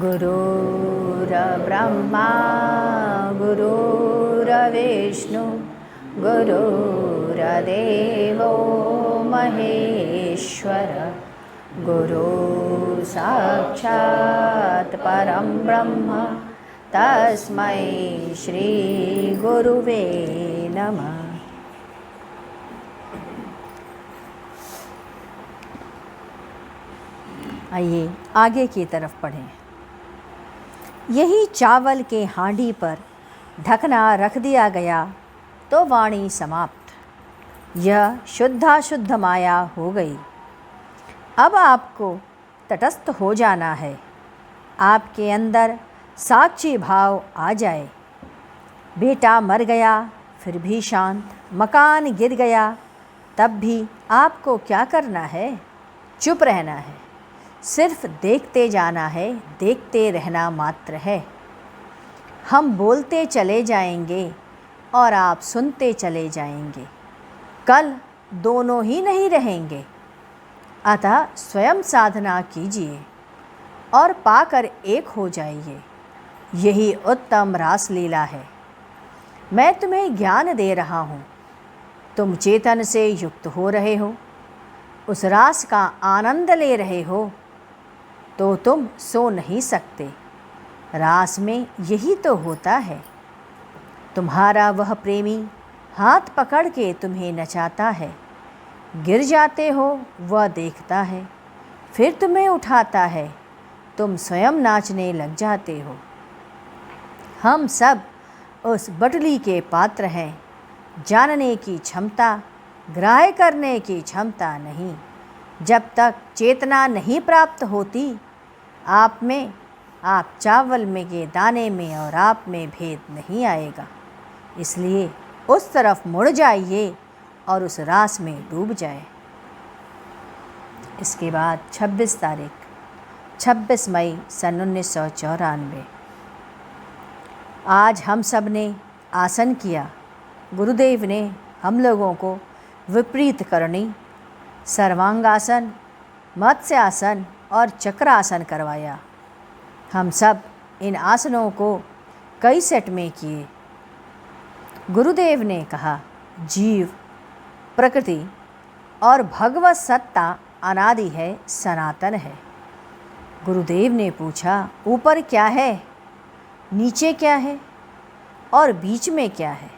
गुरुर्ब्रह्मा गुरुर्विष्णु गुरुर्देवो महेश्वर गुरु साक्षात् परं ब्रह्म तस्मै श्री गुरुवे नमः। आइए आगे की तरफ पढ़ें। यही चावल के हांडी पर ढकना रख दिया गया तो वाणी समाप्त। यह शुद्धाशुद्ध माया हो गई। अब आपको तटस्थ हो जाना है। आपके अंदर साक्षी भाव आ जाए। बेटा मर गया फिर भी शांत, मकान गिर गया तब भी आपको क्या करना है? चुप रहना है। सिर्फ देखते जाना है, देखते रहना मात्र है। हम बोलते चले जाएंगे और आप सुनते चले जाएंगे। कल दोनों ही नहीं रहेंगे। अतः स्वयं साधना कीजिए और पाकर एक हो जाइए। यही उत्तम रासलीला है। मैं तुम्हें ज्ञान दे रहा हूँ। तुम चेतन से युक्त हो रहे हो, उस रास का आनंद ले रहे हो, तो तुम सो नहीं सकते। रास में यही तो होता है। तुम्हारा वह प्रेमी हाथ पकड़ के तुम्हें नचाता है। गिर जाते हो वह देखता है, फिर तुम्हें उठाता है, तुम स्वयं नाचने लग जाते हो। हम सब उस बटुली के पात्र हैं। जानने की क्षमता, ग्राह्य करने की क्षमता नहीं। जब तक चेतना नहीं प्राप्त होती, आप में, आप चावल में के दाने में और आप में भेद नहीं आएगा। इसलिए उस तरफ मुड़ जाइए और उस रास में डूब जाए। इसके बाद 26 मई सन 1994। आज हम सब ने आसन किया। गुरुदेव ने हम लोगों को विपरीत करणी, सर्वांगासन, मत्स्यासन और चक्रासन करवाया। हम सब इन आसनों को कई सेट में किए। गुरुदेव ने कहा, जीव, प्रकृति और भगवत सत्ता अनादि है, सनातन है। गुरुदेव ने पूछा, ऊपर क्या है, नीचे क्या है और बीच में क्या है?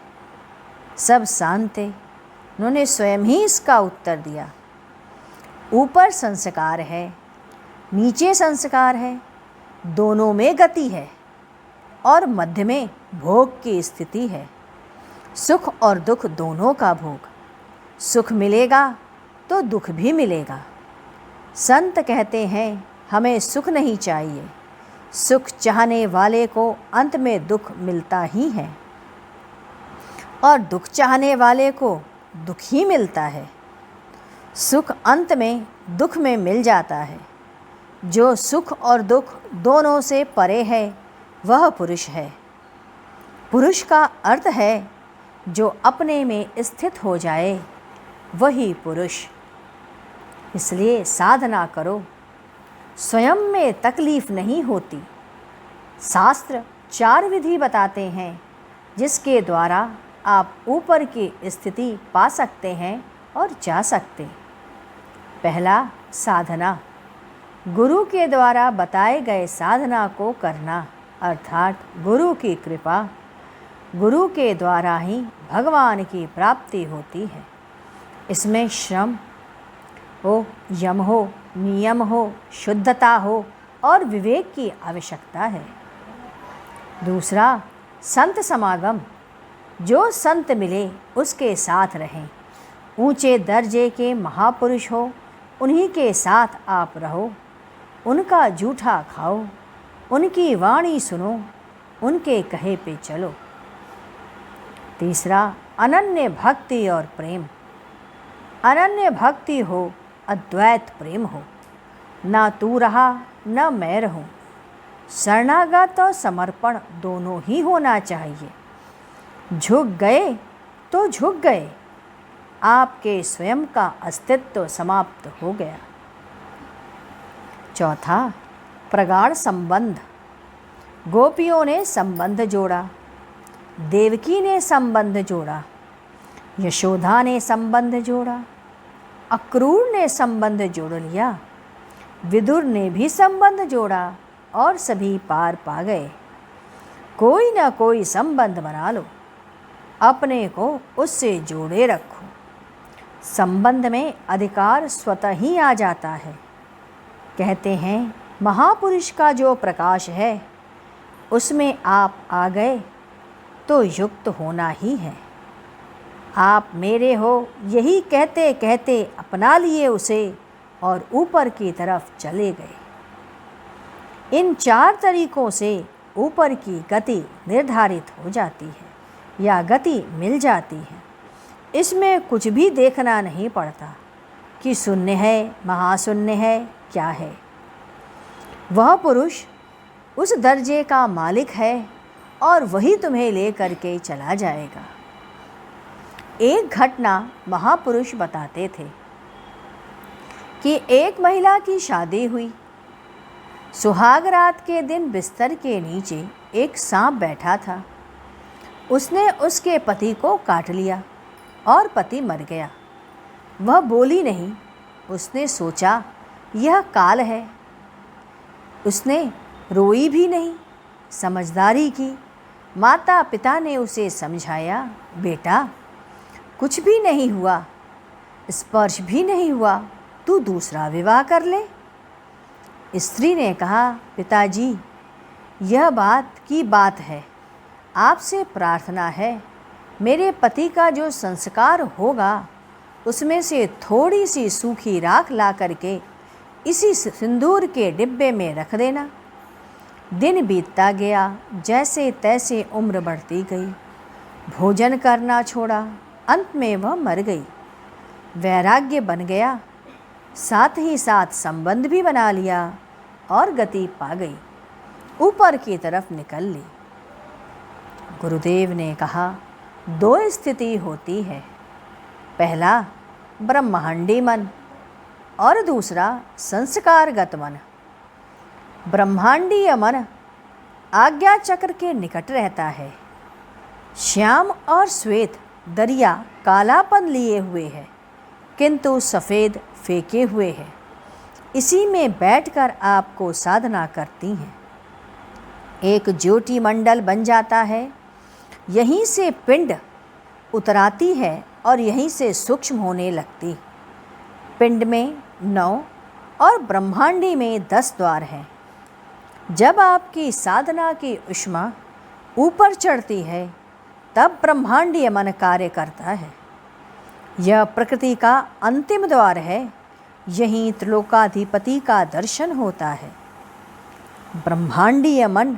सब शांत थे। उन्होंने स्वयं ही इसका उत्तर दिया। ऊपर संस्कार है, नीचे संस्कार है, दोनों में गति है और मध्य में भोग की स्थिति है। सुख और दुख दोनों का भोग। सुख मिलेगा तो दुख भी मिलेगा। संत कहते हैं हमें सुख नहीं चाहिए। सुख चाहने वाले को अंत में दुख मिलता ही है और दुख चाहने वाले को दुख ही मिलता है। सुख अंत में दुख में मिल जाता है। जो सुख और दुख दोनों से परे है वह पुरुष है। पुरुष का अर्थ है जो अपने में स्थित हो जाए, वही पुरुष। इसलिए साधना करो। स्वयं में तकलीफ नहीं होती। शास्त्र 4 विधि बताते हैं जिसके द्वारा आप ऊपर की स्थिति पा सकते हैं और जा सकते। पहला, साधना। गुरु के द्वारा बताए गए साधना को करना, अर्थात गुरु की कृपा। गुरु के द्वारा ही भगवान की प्राप्ति होती है। इसमें श्रम हो, यम हो, नियम हो, शुद्धता हो और विवेक की आवश्यकता है। दूसरा, संत समागम। जो संत मिले उसके साथ रहें। ऊंचे दर्जे के महापुरुष हो, उन्हीं के साथ आप रहो। उनका जूठा खाओ, उनकी वाणी सुनो, उनके कहे पे चलो। तीसरा, अनन्य भक्ति और प्रेम। अनन्य भक्ति हो, अद्वैत प्रेम हो। ना तू रहा न मैं रहूं। शरणागत और समर्पण दोनों ही होना चाहिए। झुक गए तो झुक गए। आपके स्वयं का अस्तित्व समाप्त हो गया। चौथा, प्रगाढ़ संबंध। गोपियों ने संबंध जोड़ा, देवकी ने संबंध जोड़ा, यशोदा ने संबंध जोड़ा, अक्रूर ने संबंध जोड़ लिया, विदुर ने भी संबंध जोड़ा और सभी पार पा गए। कोई ना कोई संबंध बना लो, अपने को उससे जोड़े रखो। संबंध में अधिकार स्वतः ही आ जाता है। कहते हैं महापुरुष का जो प्रकाश है उसमें आप आ गए तो युक्त होना ही है। आप मेरे हो यही कहते कहते अपना लिए उसे और ऊपर की तरफ चले गए। इन 4 तरीकों से ऊपर की गति निर्धारित हो जाती है या गति मिल जाती है। इसमें कुछ भी देखना नहीं पड़ता कि शून्य है, महाशून्य है, क्या है। वह पुरुष उस दर्जे का मालिक है और वही तुम्हें ले करके चला जाएगा। एक घटना महापुरुष बताते थे कि एक महिला की शादी हुई। सुहाग रात के दिन बिस्तर के नीचे एक सांप बैठा था। उसने उसके पति को काट लिया और पति मर गया। वह बोली नहीं। उसने सोचा यह काल है। उसने रोई भी नहीं, समझदारी की। माता पिता ने उसे समझाया, बेटा कुछ भी नहीं हुआ, स्पर्श भी नहीं हुआ, तू दूसरा विवाह कर ले। स्त्री ने कहा, पिताजी यह बात की बात है, आपसे प्रार्थना है, मेरे पति का जो संस्कार होगा उसमें से थोड़ी सी सूखी राख ला करके इसी सिंदूर के डिब्बे में रख देना। दिन बीतता गया, जैसे तैसे उम्र बढ़ती गई। भोजन करना छोड़ा, अंत में वह मर गई। वैराग्य बन गया, साथ ही साथ संबंध भी बना लिया और गति पा गई, ऊपर की तरफ निकल ली। गुरुदेव ने कहा 2 स्थिति होती है, पहला ब्रह्मांडी मन और दूसरा संस्कारगत मन। ब्रह्मांडीय मन आज्ञा चक्र के निकट रहता है। श्याम और श्वेत दरिया कालापन लिए हुए है किंतु सफ़ेद फेंके हुए है। इसी में बैठकर आपको साधना करती हैं। एक ज्योति मंडल बन जाता है। यहीं से पिंड उतराती है और यहीं से सूक्ष्म होने लगती। पिंड में 9 और ब्रह्मांडी में 10 द्वार हैं। जब आपकी साधना की ऊष्मा ऊपर चढ़ती है तब ब्रह्मांडीय मन कार्य करता है। यह प्रकृति का अंतिम द्वार है। यहीं त्रिलोकाधिपति का दर्शन होता है। ब्रह्मांडीय मन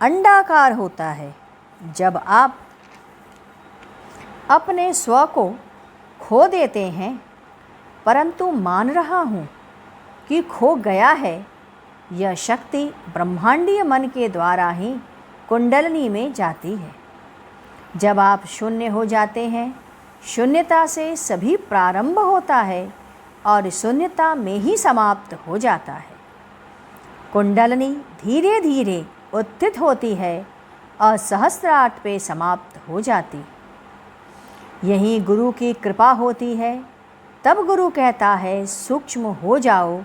अंडाकार होता है। जब आप अपने स्व को खो देते हैं परंतु मान रहा हूँ कि खो गया है, यह शक्ति ब्रह्मांडीय मन के द्वारा ही कुंडलिनी में जाती है। जब आप शून्य हो जाते हैं, शून्यता से सभी प्रारंभ होता है और शून्यता में ही समाप्त हो जाता है। कुंडलिनी धीरे धीरे उत्थित होती है और सहस्त्रार्थ पे समाप्त हो जाती। यहीं गुरु की कृपा होती है। तब गुरु कहता है सूक्ष्म हो जाओ,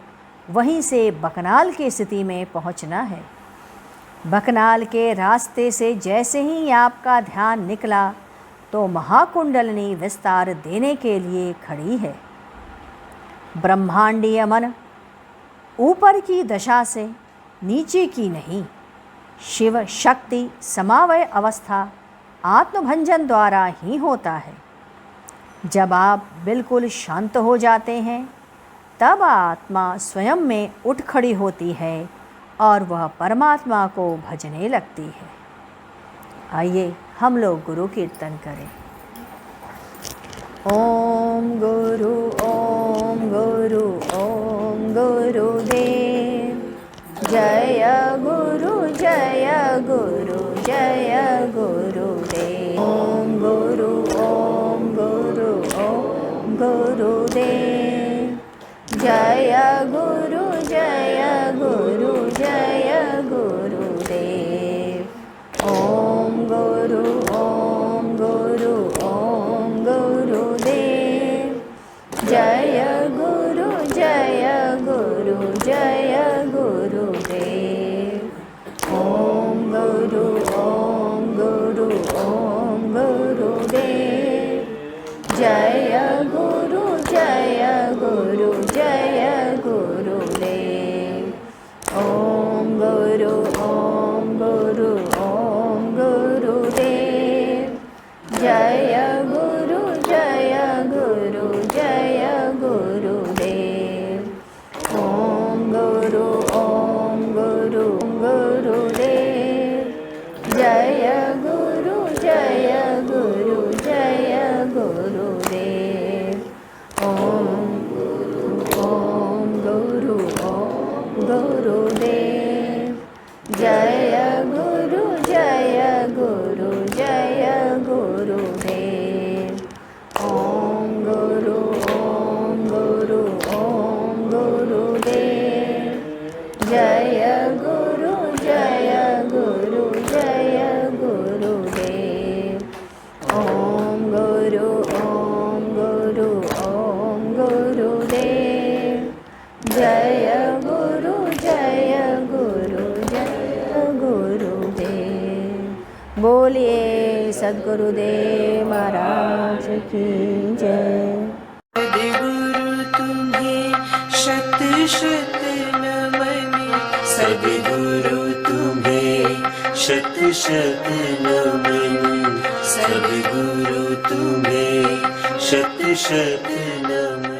वहीं से बकनाल की स्थिति में पहुंचना है। बकनाल के रास्ते से जैसे ही आपका ध्यान निकला तो महाकुंडलिनी विस्तार देने के लिए खड़ी है। ब्रह्मांडीय मन ऊपर की दशा से नीचे की नहीं, शिव शक्ति समवाय अवस्था आत्मभंजन द्वारा ही होता है। जब आप बिल्कुल शांत हो जाते हैं तब आत्मा स्वयं में उठ खड़ी होती है और वह परमात्मा को भजने लगती है। आइए हम लोग गुरु कीर्तन करें। ओम गुरु ओम गुरु ओम गुरुदेव जय गुरु जय गुरु जय गुरुदेव। ओम गुरु ओम गुरु ओम गुरुदेव जय गुरु जय गुरु जय जय गुरु जय गुरु जय गुरुदेव। ओम गुरु ओम गुरु ओम गुरुदेव। जय गुरु जय गुरु जय गुरुदेव। ओम गुरु ओम गुरु ओम गुरुदेव। जय गुरु जय गुरु जय गुरुदेव। ओम गुरु ओम गुरु गुरुदेव। जय गुरु जय गुरु जय गुरुदेव। ओम गुरु ओम गुरु ओम गुरुदेव। जय गुरु जय गुरु जय गुरुदेव। ओम गुरु ओम गुरु ओम गुरुदेव। जय गुरु जय गुरु जय गुरुदेव। ओम गुरु ओम गुरु ओम गुरुदेव। जय गुरु जय गुरु जय गुरुदेव। बोलिए सद्गुरुदेव महाराज की जय। सद्गुरु तुम्हें शत शत नमन। सद्गुरु तुम्हें शत शत नमन। सद्गुरु तुम्हें शत शत नमन।